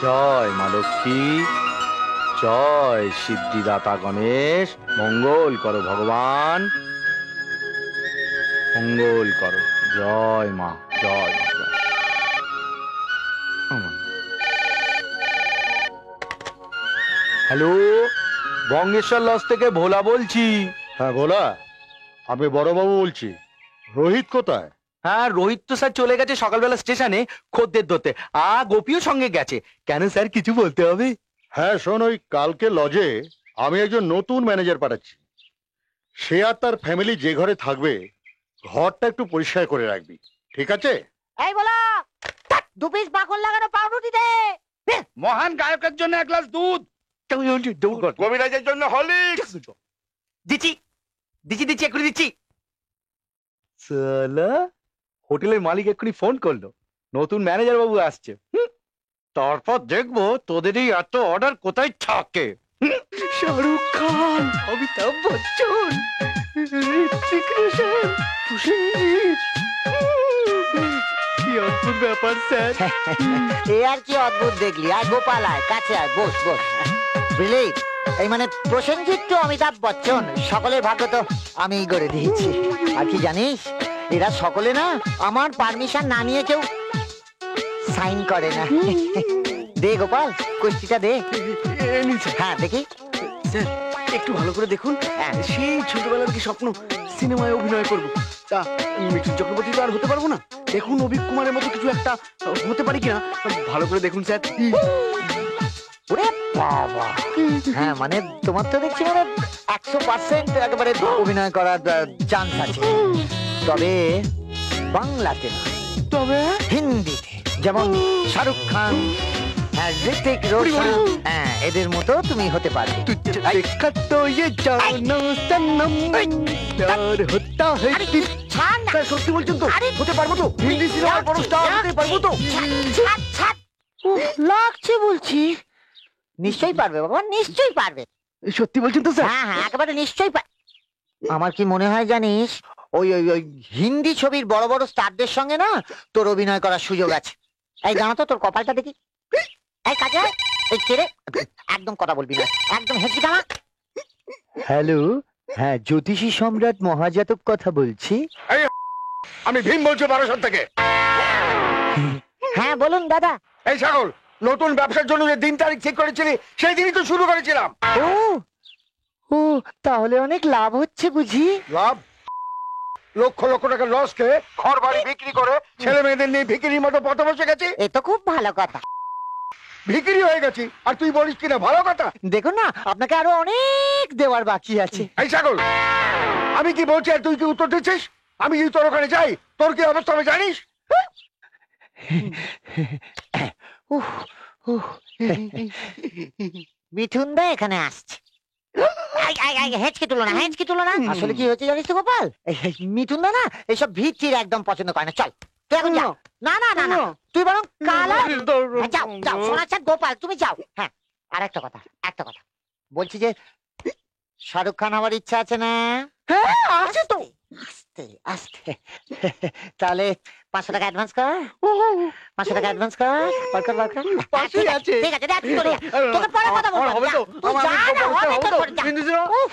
জয় মা লক্ষ্মী, জয় সিদ্ধিদাতা গণেশ। মঙ্গল করো ভগবান, মঙ্গল করো। জয় মা, জয় মা, জয়। হ্যালো, বঙ্গেশ্বর লজ থেকে ভোলা বলছি। হ্যাঁ ভোলা, আমি বড়বাবু বলছি। রোহিত কোথায়? হ্যাঁ, রোহিত তো স্যার চলে গেছে সকালবেলা স্টেশনে খদ্দের ধরতে। গোপীও সঙ্গে গেছে। কেন স্যার, কিছু বলতে হবে? হ্যাঁ শোন, ওই কালকে লজে আমি একজন নতুন ম্যানেজার পাঠাচ্ছি। সে আর তার ফ্যামিলি যে ঘরে থাকবে ঘরটা একটু পরিষ্কার করে রাখবি, ঠিক আছে? এই বলা, 2 পিস বাকল লাগানো পাউরুটি দে। মহান গায়কের জন্য 1 গ্লাস দুধ, কবিরাজের জন্য হরলিক্স। দিচ্ছি দিচ্ছি দিচ্ছি, এক্ষুনি দিচ্ছি। সালা, হোটেলের মালিক এক্ষুনি ফোন করলো, নতুন ম্যানেজার বাবু আসছে। তারপর দেখবো তোদের এই এত অর্ডার কোথায় থাকে। শাহরুখ খান, অমিতাভ বচ্চন, ঋত্বিক রোশন, প্রসেনজিৎ। কি অদ্ভুত ব্যাপার স্যার। এ আর কি অদ্ভুত দেখলি? আর গোপাল আয়, কাছে আয়, বস বস। বুঝলি, এই মানে প্রসেনজিৎ তো অমিতাভ বচ্চন, সকলের ভাগ্য তো আমিই করে দিয়েছি। আর কি জানিস, এরা সকলে না আমার পারমিশন না নিয়ে কেউ সাইন করে না। দে গোপাল, কুস্তিটা দে। হ্যাঁ দেখি স্যার, একটু ভালো করে দেখুন। সেই ছোটবেলার কি স্বপ্ন, সিনেমায় অভিনয় করব। তা মিঠুন চক্রবর্তী তো আর হতে পারবো না। দেখুন অভিক কুমারের মতো কিছু একটা হতে পারি কিনা, ভালো করে দেখুন স্যার। ওরে বাবা, হ্যাঁ মানে তোমার তো দেখছি মানে 100% একেবারে অভিনয় করার চান্স আছে। তবে বাংলাতে না, তবে হিন্দিতে, যেমন শাহরুখ খান, ঋত্বিক রোশন, হ্যাঁ এদের মতো তুমি হতে পারবে। देखा तो ये जानो सनम प्यार होता है। ছাড় না। স্যার সত্যি বলছেন তো? আরে, হতে পারবো তো? হিন্দি সিনেমার বড় স্টার হতে পারবো তো? উফ, লাগছে বলছি। নিশ্চয়ই পারবে বাবা, নিশ্চয়ই পারবে। সত্যি বলছেন তো স্যার? হ্যাঁ হ্যাঁ, একেবারে নিশ্চয়ই আমার কি মনে হয় জানিস, ওই ওই ওই হিন্দি ছবির বড় বড় স্টারদের সঙ্গে না তোর অভিনয় করার সুযোগ আছে। এই জানো তো, তোর কপালটা দেখি। এই কাজে আয়। এই কে রে? একদম কথা বলবি না, একদম হেঁচি দাঁড়া। হ্যালো, হ্যাঁ জ্যোতিষী সম্রাট মহাজাতক কথা বলছি। আমি ভীম বলছি বারাসাত থেকে। হ্যাঁ বলুন দাদা। এই ছাগল, নতুন ব্যবসার জন্য যে দিন তারিখ ঠিক করেছিলি সেই দিনই তো শুরু করেছিলাম। ও ও, তাহলে অনেক লাভ হচ্ছে বুঝি? লাভ? লক্ষ লক্ষ টাকা লস খেয়ে ঘর বাড়ি বিক্রি করে ছেলে মেয়েদের নিয়ে ভিকিরির মতো পথে বসে গেছি। এ তো খুব ভালো কথা। ভিকিরি হয়ে গেছি আর তুই বলিস কিনা ভালো কথা? দেখুন না, আপনাকে আরো অনেক দেওয়ার বাকি আছে। এই ছাগল, আমি কি বলছি আর তুই কি উত্তর দিচ্ছিস? আমি যদি তোর ওখানে যাই তোর কি অবস্থা হবে জানিস? উফ, উফ। মিঠুন দা এখানে আসছে। হেঁচকে তুলো না, হেঁচকে তুলো না। আসলে কি হয়েছে জানিস তো গোপাল, মিঠুন দা না এইসব ভিড় একদম পছন্দ করে না। চল তুই এখন যাও। না না না না, তুই বরং কাল যাও যাও। শোনাচ্ছা গোপাল, তুমি যাও। হ্যাঁ, আর একটা কথা, একটা কথা বলছি যে শাহরুখ খান হওয়ার ইচ্ছা আছে না? হ্যাঁ আছে তো। আস্তে আস্তে। তাহলে 500 টাকা অ্যাডভান্স কর। 500 টাকা অ্যাডভান্স কর। বলকর বলকর। পাশেই আছে। ঠিক আছে, দেখ চলে যা। তোকে পরে কথা বলবো। হবে তো? তুই যা না, হবে তো, যা। হিন্দি সিনেমা? উফ।